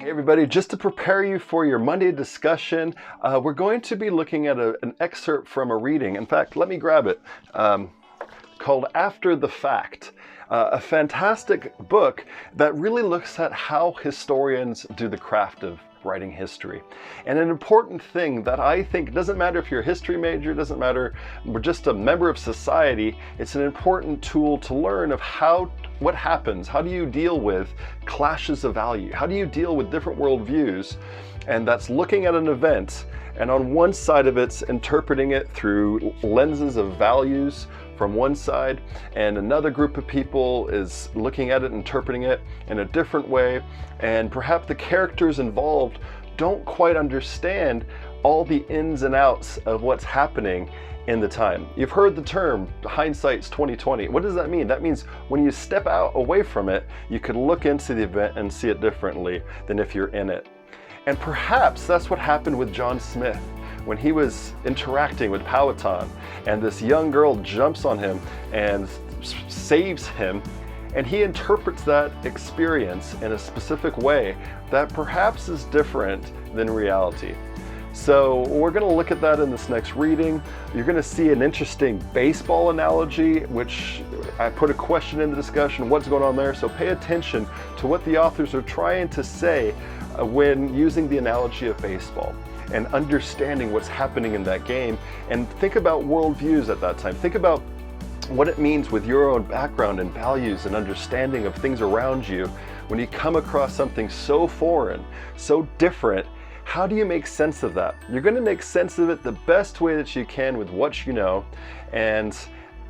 Hey everybody, just to prepare you for your Monday discussion, we're going to be looking at an excerpt from a reading. In fact, let me grab it, called After the Fact. A fantastic book that really looks at how historians do the craft of writing history. And an important thing that I think doesn't matter if you're a history major, doesn't matter, we're just a member of society, it's an important tool to learn of what happens, how do you deal with clashes of value, how do you deal with different worldviews, and that's looking at an event, and on one side of it's interpreting it through lenses of values from one side, and another group of people is looking at it, interpreting it in a different way, and perhaps the characters involved don't quite understand all the ins and outs of what's happening in the time. You've heard the term hindsight's 20/20. What does that mean? That means when you step out away from it, you could look into the event and see it differently than if you're in it. And perhaps that's what happened with John Smith when he was interacting with Powhatan, and this young girl jumps on him and saves him, and he interprets that experience in a specific way that perhaps is different than reality. So we're going to look at that in this next reading. You're going to see an interesting baseball analogy, which I put a question in the discussion, what's going on there? So pay attention to what the authors are trying to say when using the analogy of baseball and understanding what's happening in that game, and think about worldviews at that time. Think about what it means with your own background and values and understanding of things around you. When you come across something so foreign, so different, how do you make sense of that? You're going to make sense of it the best way that you can with what you know, and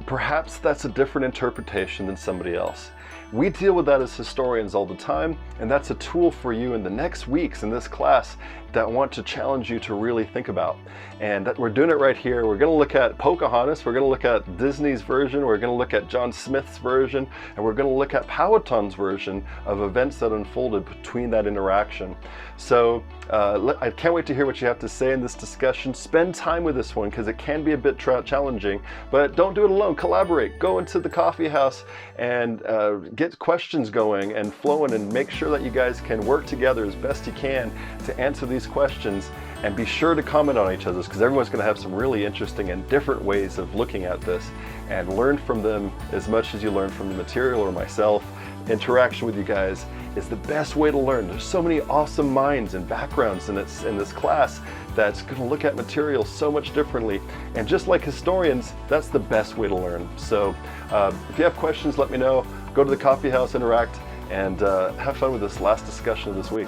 perhaps that's a different interpretation than somebody else. We deal with that as historians all the time, and that's a tool for you in the next weeks in this class that want to challenge you to really think about. And we're doing it right here. We're going to look at Pocahontas, we're going to look at Disney's version, we're going to look at John Smith's version, and we're going to look at Powhatan's version of events that unfolded between that interaction. So I can't wait to hear what you have to say in this discussion. Spend time with this one because it can be a bit challenging, but don't do it alone. Collaborate. Go into the coffee house and get questions going and flowing, and make sure that you guys can work together as best you can to answer these questions, and be sure to comment on each other's, because everyone's going to have some really interesting and different ways of looking at this, and learn from them as much as you learn from the material or myself. Interaction with you guys is the best way to learn. There's so many awesome minds and backgrounds in this class that's going to look at material so much differently, and just like historians, that's the best way to learn. So if you have questions, let me know. Go to the coffee house, interact, and have fun with this last discussion of this week.